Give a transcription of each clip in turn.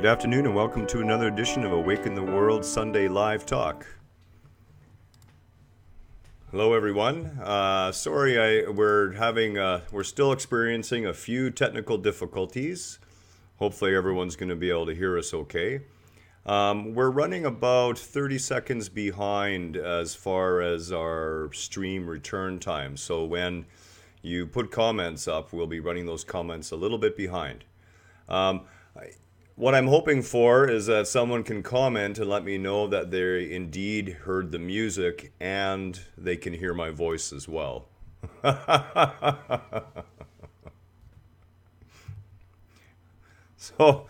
Good afternoon and welcome to another edition of Awaken the World Sunday Live Talk. Hello everyone. We're still experiencing a few technical difficulties. Hopefully everyone's going to be able to hear us okay. We're running about 30 seconds behind as far as our stream return time. So when you put comments up, we'll be running those comments a little bit behind. What I'm hoping for is that someone can comment and let me know that they indeed heard the music and they can hear my voice as well. So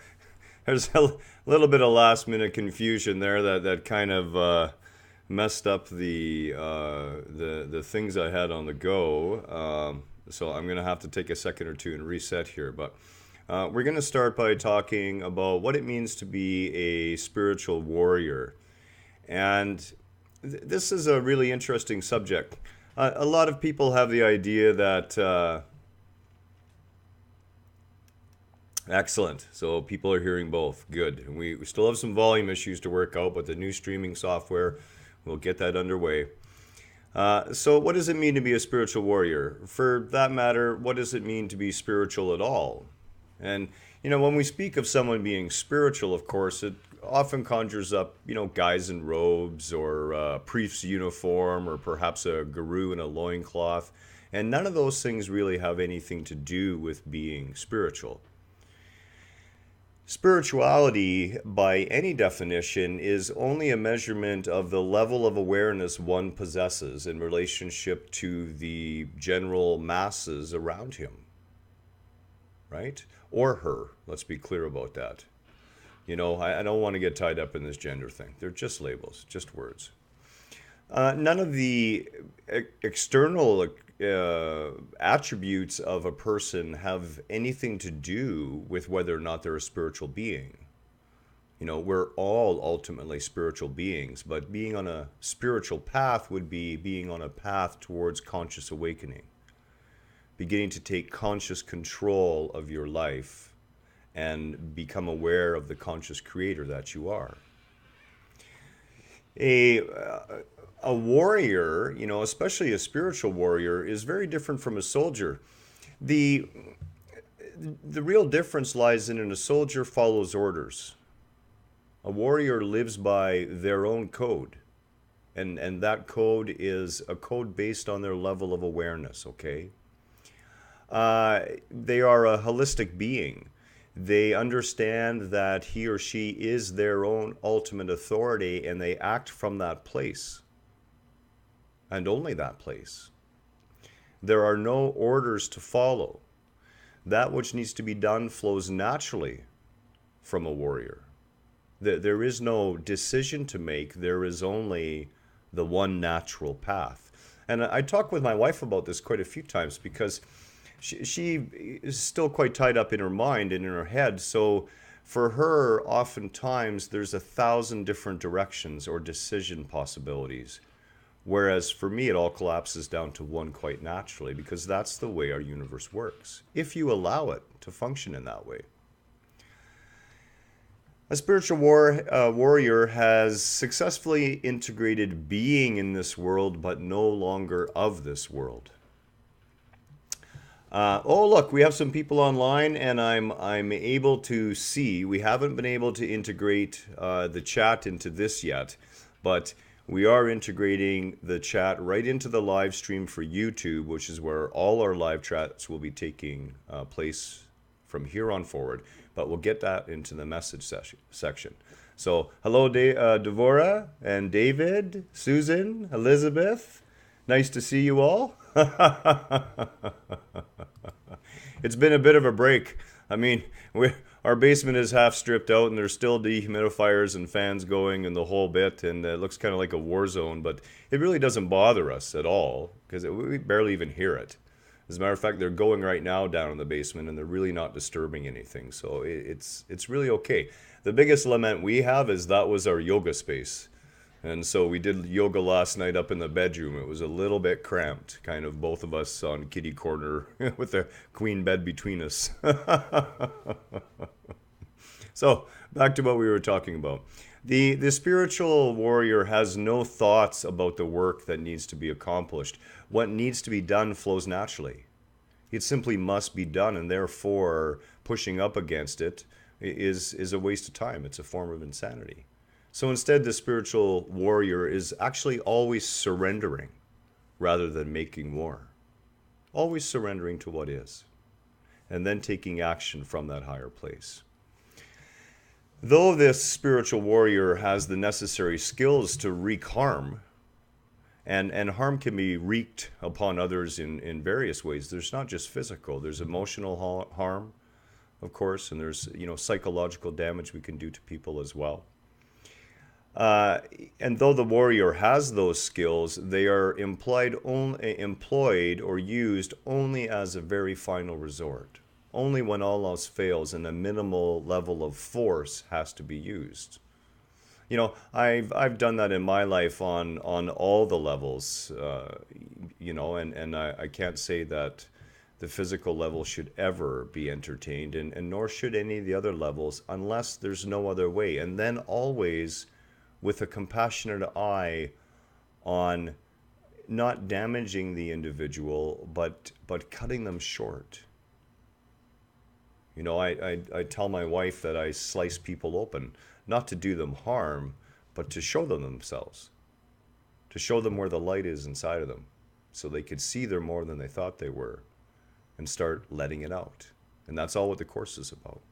there's a little bit of last minute confusion there that kind of messed up the things I had on the go. So I'm going to have to take a second or two and reset here. But we're going to start by talking about what it means to be a spiritual warrior. And this is a really interesting subject. A lot of people have the idea that... Excellent. So people are hearing both. Good. We still have some volume issues to work out, but the new streaming software will get that underway. So what does it mean to be a spiritual warrior? For that matter, what does it mean to be spiritual at all? And, when we speak of someone being spiritual, of course, it often conjures up, guys in robes or a priest's uniform or perhaps a guru in a loincloth. And none of those things really have anything to do with being spiritual. Spirituality, by any definition, is only a measurement of the level of awareness one possesses in relationship to the general masses around him. Right? Or her. Let's be clear about that. I don't want to get tied up in this gender thing. They're just labels, just words. None of the external attributes of a person have anything to do with whether or not they're a spiritual being. We're all ultimately spiritual beings, but being on a spiritual path would be being on a path towards conscious awakening. Beginning to take conscious control of your life and become aware of the conscious creator that you are. A warrior, especially a spiritual warrior, is very different from a soldier. The real difference lies in a soldier follows orders. A warrior lives by their own code. And that code is a code based on their level of awareness, okay? They are a holistic being. They understand that he or she is their own ultimate authority and they act from that place. And only that place. There are no orders to follow. That which needs to be done flows naturally from a warrior. There is no decision to make. There is only the one natural path. And I talk with my wife about this quite a few times because she is still quite tied up in her mind and in her head. So for her, oftentimes, there's 1,000 different directions or decision possibilities. Whereas for me, it all collapses down to one quite naturally, because that's the way our universe works, if you allow it to function in that way. A spiritual warrior has successfully integrated being in this world, but no longer of this world. Look, we have some people online, and I'm able to see. We haven't been able to integrate the chat into this yet, but we are integrating the chat right into the live stream for YouTube, which is where all our live chats will be taking place from here on forward. But we'll get that into the message section. So, hello, Devorah and David, Susan, Elizabeth. Nice to see you all. It's been a bit of a break. I mean, our basement is half stripped out and there's still dehumidifiers and fans going and the whole bit, and it looks kind of like a war zone, but it really doesn't bother us at all because we barely even hear it. As a matter of fact, they're going right now down in the basement and they're really not disturbing anything, so it's really okay. The biggest lament we have is that was our yoga space. And so we did yoga last night up in the bedroom. It was a little bit cramped, kind of both of us on kitty corner with the queen bed between us. So back to what we were talking about. The spiritual warrior has no thoughts about the work that needs to be accomplished. What needs to be done flows naturally. It simply must be done, and therefore pushing up against it is a waste of time. It's a form of insanity. So instead, the spiritual warrior is actually always surrendering rather than making war. Always surrendering to what is, and then taking action from that higher place. Though this spiritual warrior has the necessary skills to wreak harm, and harm can be wreaked upon others in various ways. There's not just physical, there's emotional harm, of course, and there's psychological damage we can do to people as well. And though the warrior has those skills, they are employed or used only as a very final resort. Only when all else fails and a minimal level of force has to be used. I've done that in my life on all the levels, and I can't say that the physical level should ever be entertained, and nor should any of the other levels unless there's no other way. And then always with a compassionate eye on not damaging the individual, but cutting them short. I tell my wife that I slice people open, not to do them harm, but to show them themselves, to show them where the light is inside of them, so they could see they're more than they thought they were, and start letting it out. And that's all what the Course is about.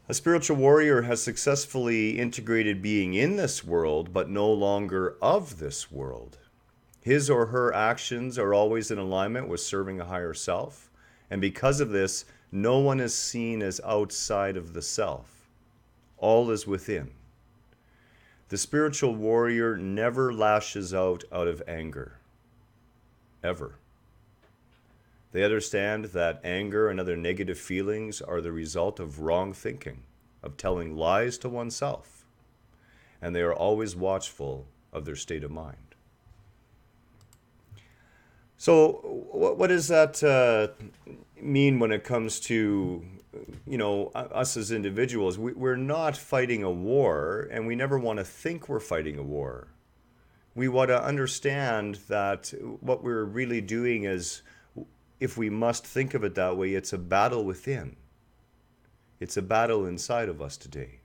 A spiritual warrior has successfully integrated being in this world, but no longer of this world. His or her actions are always in alignment with serving a higher self, and because of this, no one is seen as outside of the self. All is within. The spiritual warrior never lashes out of anger. Ever. They understand that anger and other negative feelings are the result of wrong thinking, of telling lies to oneself, and they are always watchful of their state of mind. So what does that mean when it comes to us as individuals? We're not fighting a war, and we never want to think we're fighting a war. We want to understand that what we're really doing is, if we must think of it that way, it's a battle within. It's a battle inside of us today.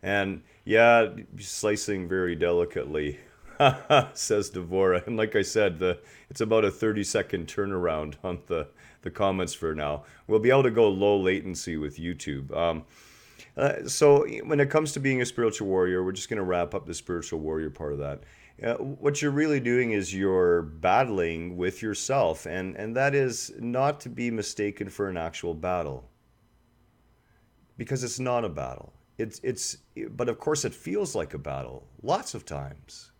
And yeah, slicing very delicately, says Devora. And like I said, it's about a 30-second turnaround on the comments for now. We'll be able to go low latency with YouTube. So when it comes to being a spiritual warrior, we're just going to wrap up the spiritual warrior part of that. What you're really doing is you're battling with yourself, and that is not to be mistaken for an actual battle, because it's not a battle. But of course it feels like a battle lots of times.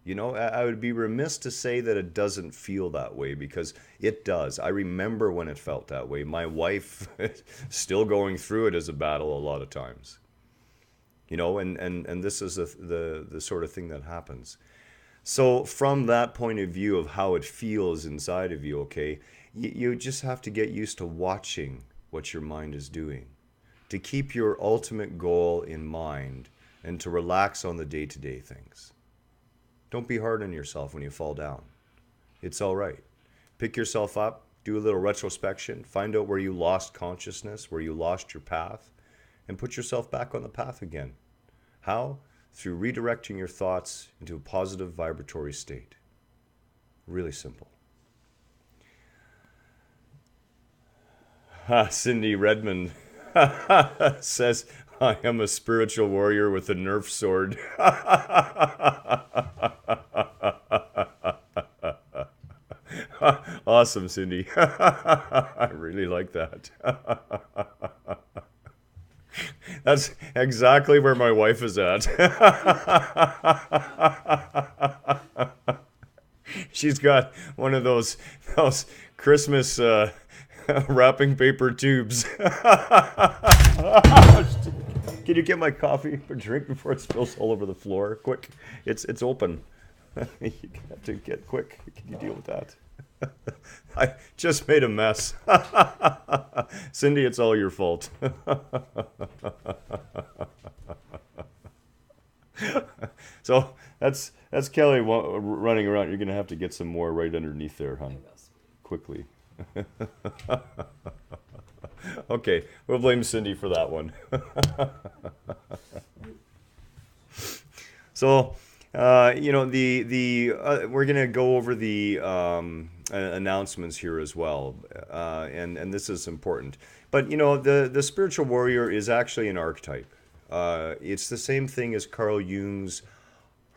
I would be remiss to say that it doesn't feel that way, because it does. I remember when it felt that way. My wife still going through it as a battle a lot of times. And this is the sort of thing that happens. So from that point of view of how it feels inside of you, okay, you just have to get used to watching what your mind is doing, to keep your ultimate goal in mind, and to relax on the day-to-day things. Don't be hard on yourself when you fall down. It's all right. Pick yourself up, do a little retrospection, find out where you lost consciousness, where you lost your path, and put yourself back on the path again. How? Through redirecting your thoughts into a positive vibratory state. Really simple. Cindy Redmond says, I am a spiritual warrior with a Nerf sword. Awesome, Cindy. I really like that. That's exactly where my wife is at. She's got one of those Christmas wrapping paper tubes. Can you get my coffee or drink before it spills all over the floor? Quick. It's open. You have to get quick. Can you deal with that? I just made a mess. Cindy, it's all your fault. So that's Kelly running around. You're gonna have to get some more right underneath there, hon. Quickly. Okay, we'll blame Cindy for that one. So, the we're gonna go over the announcements here as well, and this is important. But the spiritual warrior is actually an archetype. It's the same thing as Carl Jung's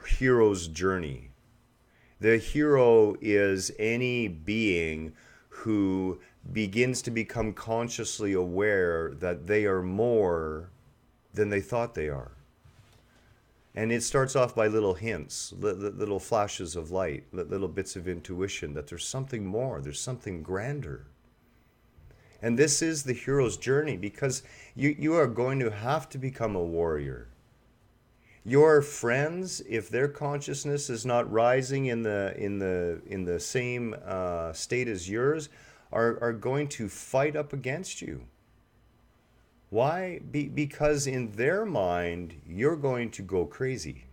hero's journey. The hero is any being who begins to become consciously aware that they are more than they thought they are. And it starts off by little hints, little flashes of light, little bits of intuition that there's something more, there's something grander. And this is the hero's journey, because you are going to have to become a warrior. Your friends, if their consciousness is not rising in the same state as yours, are going to fight up against you. Why? Because in their mind, you're going to go crazy.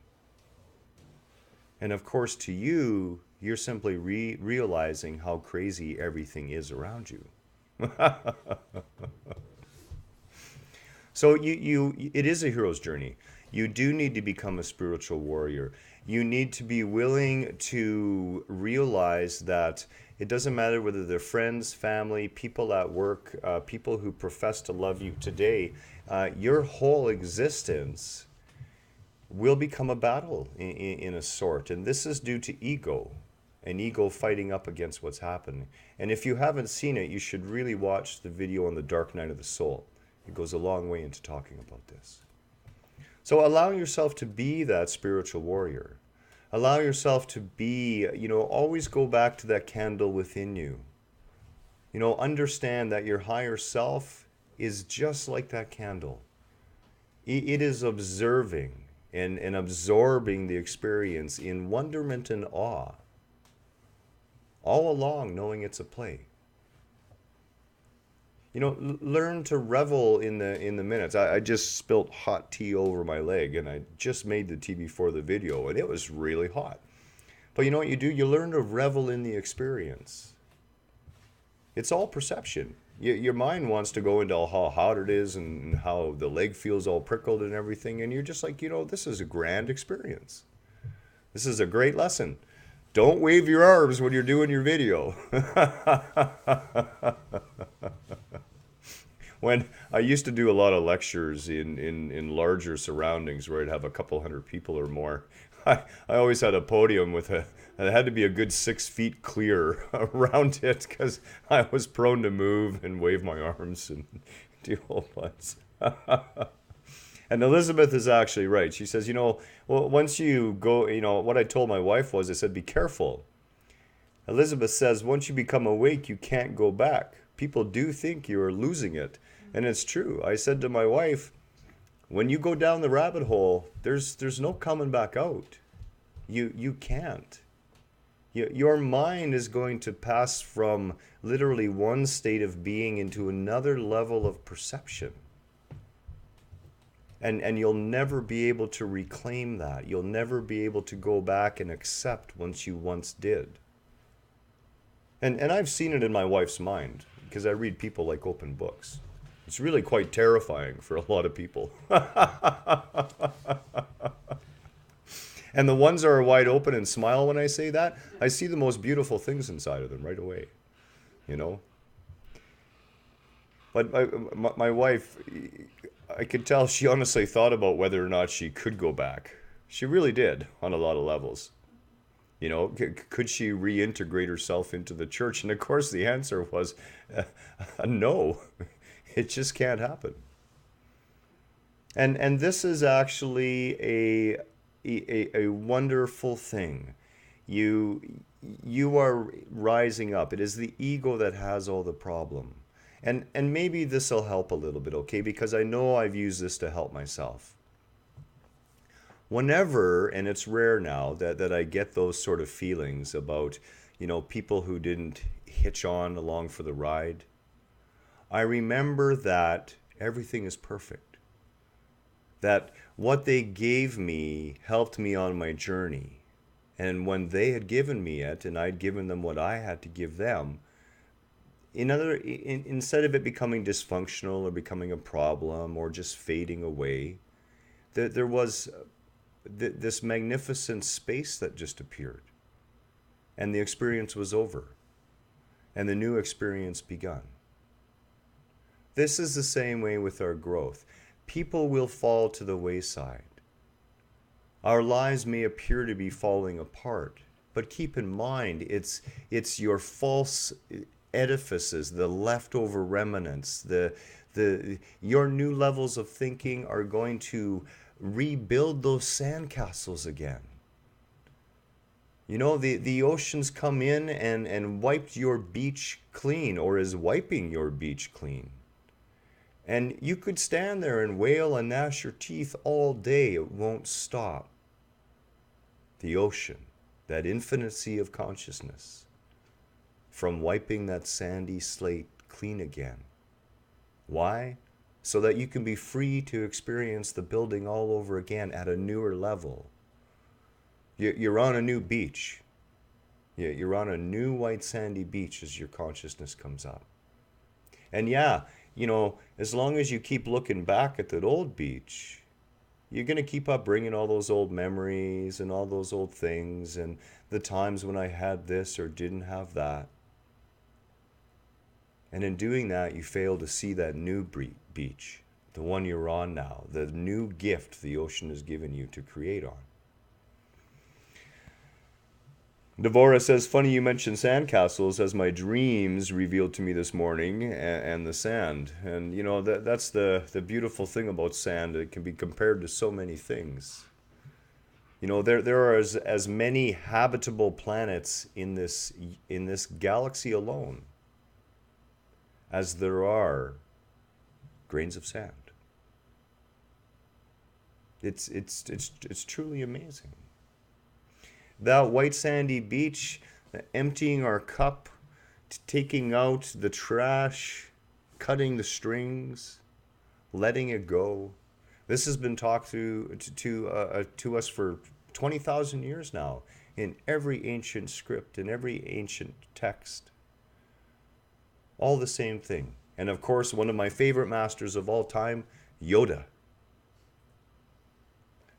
And of course, to you, you're simply realizing how crazy everything is around you. So it is a hero's journey. You do need to become a spiritual warrior. You need to be willing to realize that it doesn't matter whether they're friends, family, people at work, people who profess to love you today, your whole existence will become a battle in a sort. And this is due to ego, and ego fighting up against what's happening. And if you haven't seen it, you should really watch the video on the dark night of the soul. It goes a long way into talking about this. So allow yourself to be that spiritual warrior. Allow yourself to be, always go back to that candle within you. Understand that your higher self is just like that candle. It is observing and absorbing the experience in wonderment and awe, all along knowing it's a play. Learn to revel in the minutes. I just spilt hot tea over my leg, and I just made the tea before the video, and it was really hot. But you know what you do? You learn to revel in the experience. It's all perception. Your mind wants to go into how hot it is and how the leg feels all prickled and everything, and you're just like, this is a grand experience. This is a great lesson. Don't wave your arms when you're doing your video. When I used to do a lot of lectures in larger surroundings where I'd have a couple hundred people or more, I always had a podium it had to be a good 6 feet clear around it, because I was prone to move and wave my arms and do all bunch. And Elizabeth is actually right. She says, once you go, what I told my wife was, I said, be careful. Elizabeth says, once you become awake, you can't go back. People do think you're losing it. And it's true. I said to my wife, when you go down the rabbit hole, there's no coming back out. You can't. Your mind is going to pass from literally one state of being into another level of perception. And you'll never be able to reclaim that. You'll never be able to go back and accept once you once did. And I've seen it in my wife's mind, because I read people like open books. It's really quite terrifying for a lot of people. And the ones that are wide open and smile when I say that, I see the most beautiful things inside of them right away. But my wife, I could tell she honestly thought about whether or not she could go back. She really did on a lot of levels. Could she reintegrate herself into the church? And of course the answer was no. It just can't happen. And this is actually a wonderful thing. You are rising up. It is the ego that has all the problem. And maybe this will help a little bit, okay? Because I know I've used this to help myself. Whenever, and it's rare now, that I get those sort of feelings about, people who didn't hitch on along for the ride. I remember that everything is perfect. That what they gave me helped me on my journey. And when they had given me it and I'd given them what I had to give them, instead of it becoming dysfunctional or becoming a problem or just fading away, there was this magnificent space that just appeared. And the experience was over. And the new experience begun. This is the same way with our growth. People will fall to the wayside. Our lives may appear to be falling apart, but keep in mind, it's your false edifices, the leftover remnants, your new levels of thinking are going to rebuild those sandcastles again. The oceans come in and wiped your beach clean, or is wiping your beach clean. And you could stand there and wail and gnash your teeth all day. It won't stop. The ocean, that infinite sea of consciousness, from wiping that sandy slate clean again. Why? So that you can be free to experience the building all over again at a newer level. You're on a new beach. You're on a new white sandy beach as your consciousness comes up. And as long as you keep looking back at that old beach, you're going to keep up bringing all those old memories and all those old things and the times when I had this or didn't have that. And in doing that, you fail to see that new beach, the one you're on now, the new gift the ocean has given you to create on. Devora says, funny you mentioned sandcastles, as my dreams revealed to me this morning, and the sand. And that's the beautiful thing about sand. It can be compared to so many things. There are as many habitable planets in this galaxy alone as there are grains of sand. It's truly amazing. That white sandy beach, emptying our cup, taking out the trash, cutting the strings, letting it go. This has been talked to us for 20,000 years now in every ancient script, in every ancient text. All the same thing. And of course, one of my favorite masters of all time, Yoda.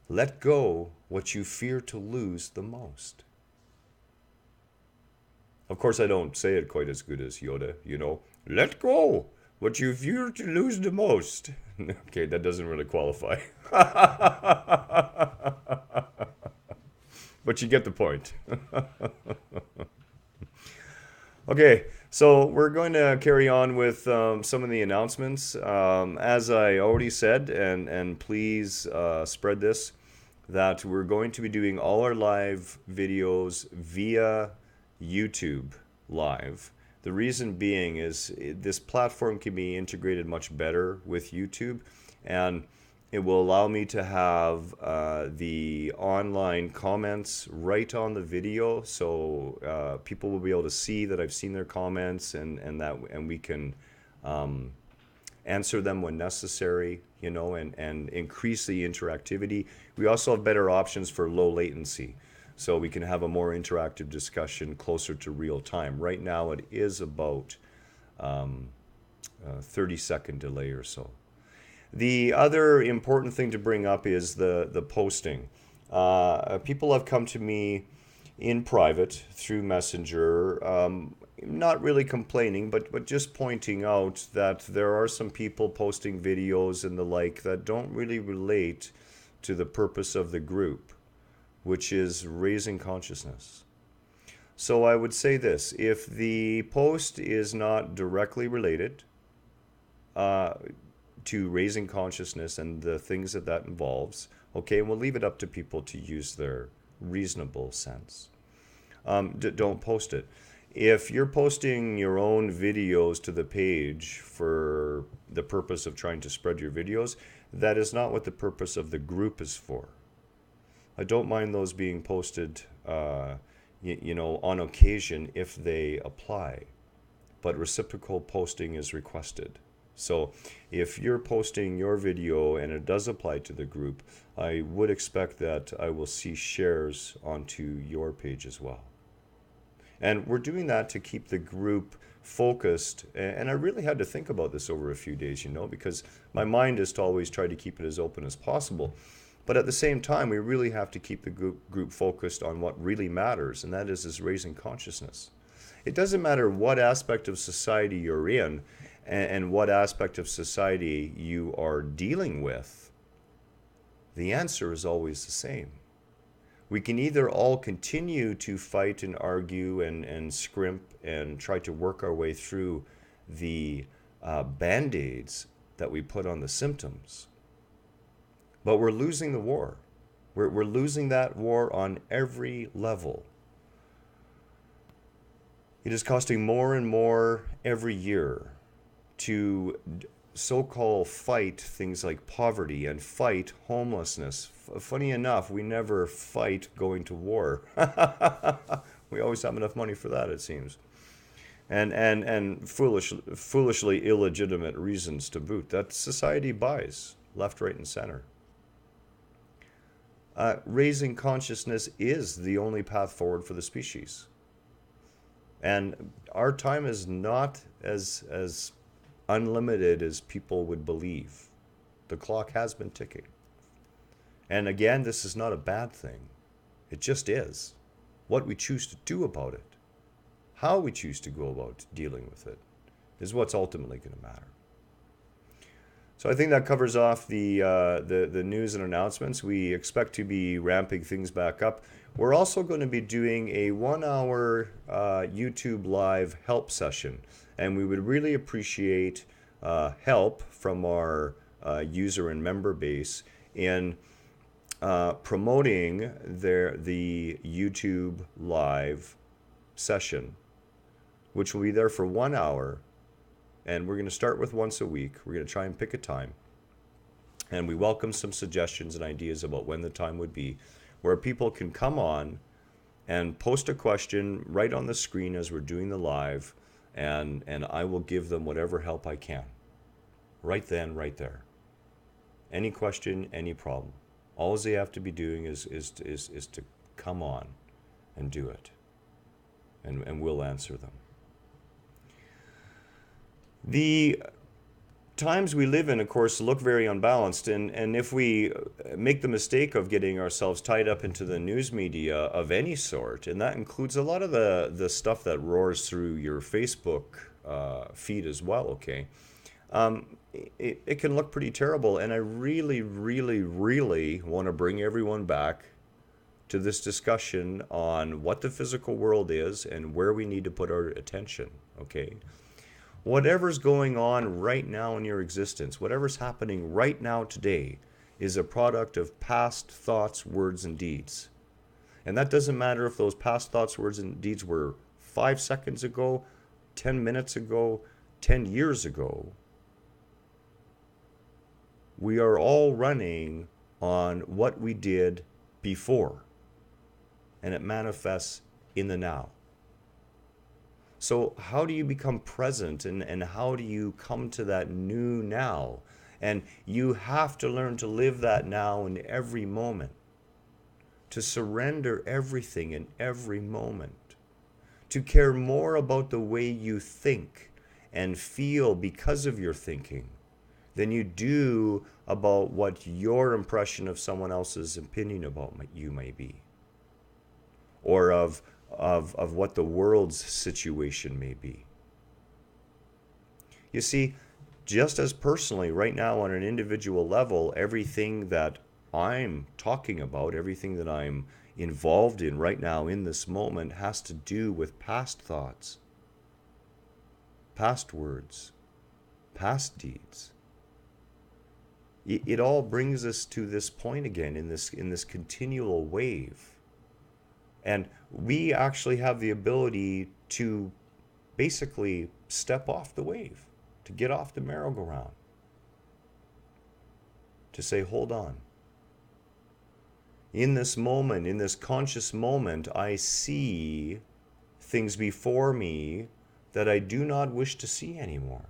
Let go what you fear to lose the most. Of course, I don't say it quite as good as Yoda, Let go what you fear to lose the most. Okay, that doesn't really qualify. But you get the point. Okay, so we're going to carry on with some of the announcements. As I already said, and please spread this, that we're going to be doing all our live videos via YouTube Live. The reason being is this platform can be integrated much better with YouTube, and it will allow me to have the online comments right on the video, so people will be able to see that I've seen their comments, and we can answer them when necessary, and increase the interactivity. We also have better options for low latency, so we can have a more interactive discussion closer to real time. Right now it is about 30-second delay or so. The other important thing to bring up is the posting. People have come to me in private through Messenger, not really complaining, but just pointing out that there are some people posting videos and the like that don't really relate to the purpose of the group, which is raising consciousness. So I would say this: if the post is not directly related to raising consciousness and the things that involves, okay, we'll leave it up to people to use their reasonable sense. Don't post it. If you're posting your own videos to the page for the purpose of trying to spread your videos, that is not what the purpose of the group is for. I don't mind those being posted on occasion if they apply, but reciprocal posting is requested. So if you're posting your video and it does apply to the group, I would expect that I will see shares onto your page as well. And we're doing that to keep the group focused. And I really had to think about this over a few days, because my mind is to always try to keep it as open as possible. But at the same time, we really have to keep the group focused on what really matters, and that is raising consciousness. It doesn't matter what aspect of society you're in and what aspect of society you are dealing with, the answer is always the same. We can either all continue to fight and argue and scrimp and try to work our way through the band-aids that we put on the symptoms, but we're losing the war. We're losing that war on every level. It is costing more and more every year to so-called fight things like poverty and fight homelessness. Funny enough, we never fight going to war. We always have enough money for that, it seems. And foolishly illegitimate reasons to boot that society buys left, right, and center. Raising consciousness is the only path forward for the species. And our time is not as unlimited as people would believe. The clock has been ticking. And again, this is not a bad thing. It just is. What we choose to do about it, how we choose to go about dealing with it, is what's ultimately going to matter. So I think that covers off the news and announcements. We expect to be ramping things back up. We're also going to be doing a 1-hour YouTube live help session. And we would really appreciate help from our user and member base in promoting the YouTube live session, which will be there for 1 hour. And we're going to start with once a week. We're going to try and pick a time. And we welcome some suggestions and ideas about when the time would be, where people can come on and post a question right on the screen as we're doing the live, and I will give them whatever help I can. Right then, right there. Any question, any problem. All they have to be doing is to come on and do it. And we'll answer them. The times we live in, of course, look very unbalanced, and if we make the mistake of getting ourselves tied up into the news media of any sort, and that includes a lot of the stuff that roars through your Facebook feed as well, okay, it can look pretty terrible, and I really, really, really want to bring everyone back to this discussion on what the physical world is and where we need to put our attention, okay? Whatever's going on right now in your existence, whatever's happening right now today, is a product of past thoughts, words, and deeds. And that doesn't matter if those past thoughts, words, and deeds were 5 seconds ago, 10 minutes ago, 10 years ago. We are all running on what we did before, and it manifests in the now. So how do you become present, and how do you come to that new now? And you have to learn to live that now in every moment, to surrender everything in every moment, to care more about the way you think and feel because of your thinking than you do about what your impression of someone else's opinion about you may be, or of what the world's situation may be. You see, just as personally, right now on an individual level, everything that I'm talking about, everything that I'm involved in right now in this moment has to do with past thoughts, past words, past deeds. It all brings us to this point again in this continual wave. And we actually have the ability to basically step off the wave, to get off the merry-go-round, to say, hold on. In this moment, in this conscious moment, I see things before me that I do not wish to see anymore.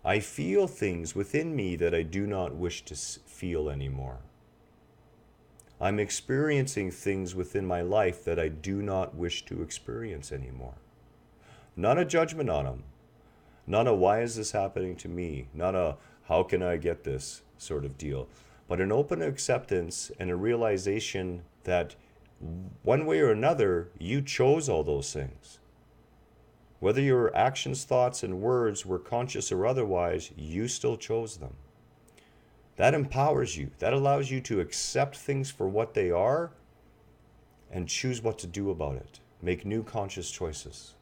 I feel things within me that I do not wish to feel anymore. I'm experiencing things within my life that I do not wish to experience anymore. Not a judgment on them. Not a why is this happening to me? Not a how can I get this sort of deal. But an open acceptance and a realization that one way or another, you chose all those things. Whether your actions, thoughts, and words were conscious or otherwise, you still chose them. That empowers you. That allows you to accept things for what they are and choose what to do about it. Make new conscious choices.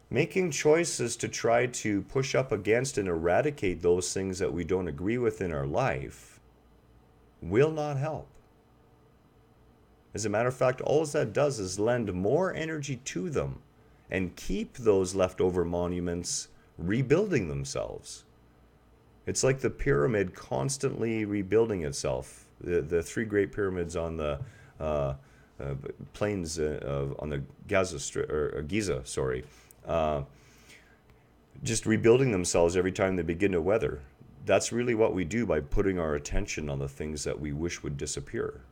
Making choices to try to push up against and eradicate those things that we don't agree with in our life will not help. As a matter of fact, all that does is lend more energy to them and keep those leftover monuments rebuilding themselves. It's like the pyramid constantly rebuilding itself. The three great pyramids on the plains on the Giza, just rebuilding themselves every time they begin to weather. That's really what we do by putting our attention on the things that we wish would disappear.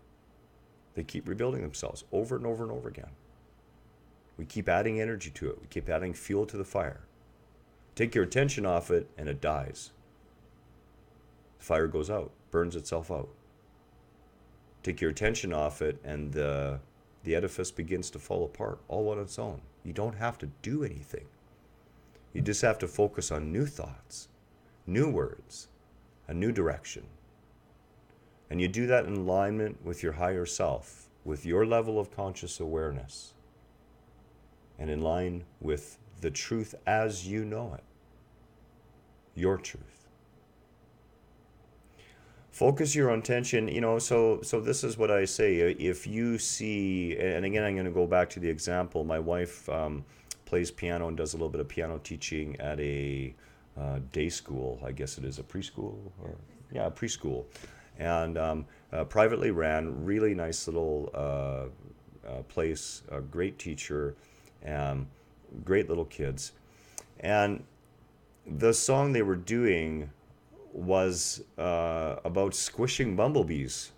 They keep rebuilding themselves over and over and over again. We keep adding energy to it. We keep adding fuel to the fire. Take your attention off it and it dies. The fire goes out, burns itself out. Take your attention off it and the edifice begins to fall apart all on its own. You don't have to do anything. You just have to focus on new thoughts, new words, a new direction. And you do that in alignment with your higher self, with your level of conscious awareness, and in line with the truth as you know it, your truth. Focus your attention, so this is what I say. If you see, and again, I'm going to go back to the example. My wife plays piano and does a little bit of piano teaching at a day school. I guess it is a preschool, a preschool. And privately ran, really nice little place, a great teacher, great little kids. And the song they were doing was about squishing bumblebees.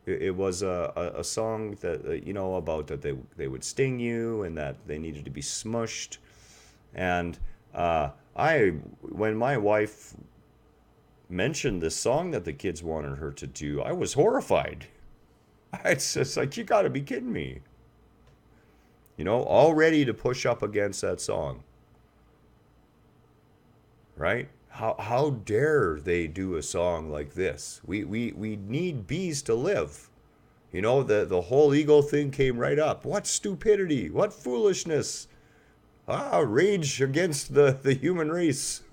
It was a song that, about that they would sting you and that they needed to be smushed. And when my wife mentioned this song that the kids wanted her to do, I was horrified. It's just like, you got to be kidding me. All ready to push up against that song. Right? How dare they do a song like this? We need bees to live. The whole ego thing came right up. What stupidity, what foolishness. Rage against the human race.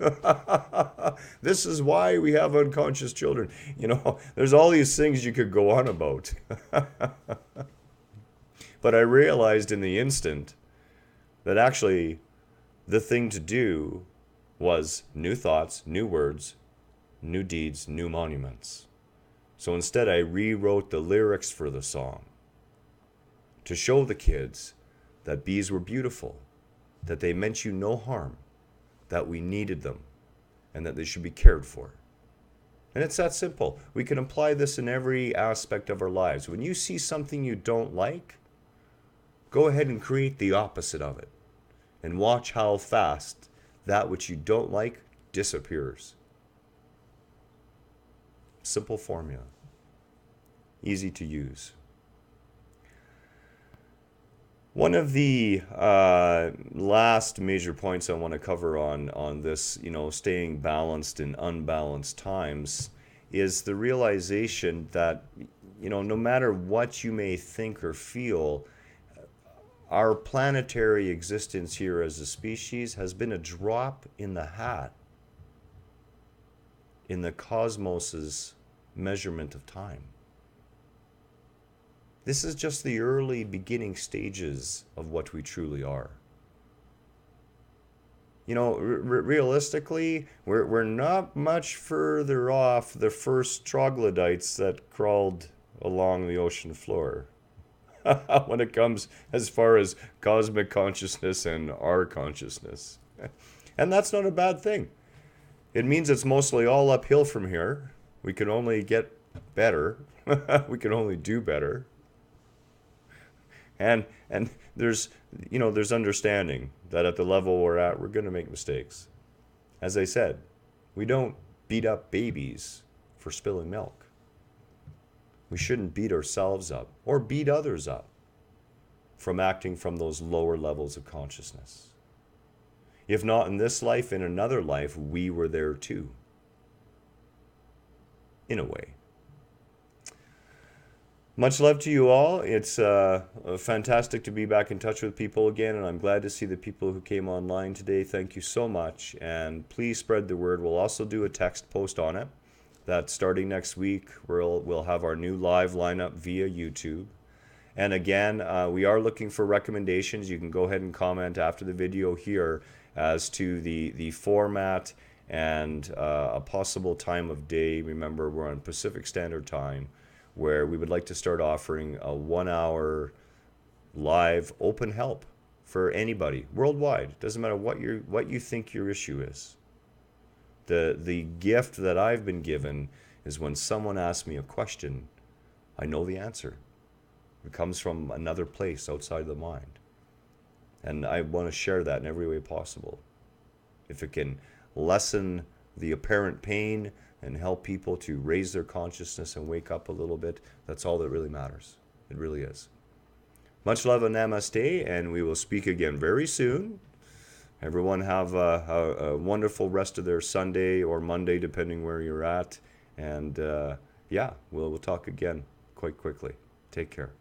This is why we have unconscious children. There's all these things you could go on about. But I realized in the instant that actually the thing to do was new thoughts, new words, new deeds, new monuments. So instead I rewrote the lyrics for the song to show the kids that bees were beautiful, that they meant you no harm, that we needed them, and that they should be cared for. And it's that simple. We can apply this in every aspect of our lives. When you see something you don't like, go ahead and create the opposite of it, and watch how fast that which you don't like disappears. Simple formula. Easy to use. One of the last major points I want to cover on this, staying balanced in unbalanced times, is the realization that, no matter what you may think or feel, our planetary existence here as a species has been a drop in the hat in the cosmos's measurement of time. This is just the early beginning stages of what we truly are. realistically, we're not much further off the first troglodytes that crawled along the ocean floor when it comes as far as cosmic consciousness and our consciousness. And that's not a bad thing. It means it's mostly all uphill from here. We can only get better. We can only do better. And there's understanding that at the level we're at, we're going to make mistakes. As I said, we don't beat up babies for spilling milk. We shouldn't beat ourselves up or beat others up from acting from those lower levels of consciousness. If not in this life, in another life, we were there too. In a way. Much love to you all. It's fantastic to be back in touch with people again, and I'm glad to see the people who came online today. Thank you so much, and please spread the word. We'll also do a text post on it. That starting next week, we'll have our new live lineup via YouTube. And again, we are looking for recommendations. You can go ahead and comment after the video here as to the format and a possible time of day. Remember, we're on Pacific Standard Time, where we would like to start offering a 1-hour live open help for anybody worldwide. It doesn't matter what you think your issue is. The gift that I've been given is when someone asks me a question, I know the answer. It comes from another place outside the mind. And I want to share that in every way possible. If it can lessen the apparent pain and help people to raise their consciousness and wake up a little bit, that's all that really matters. It really is. Much love and namaste, and we will speak again very soon. Everyone have a wonderful rest of their Sunday or Monday, depending where you're at. And yeah, we'll talk again quite quickly. Take care.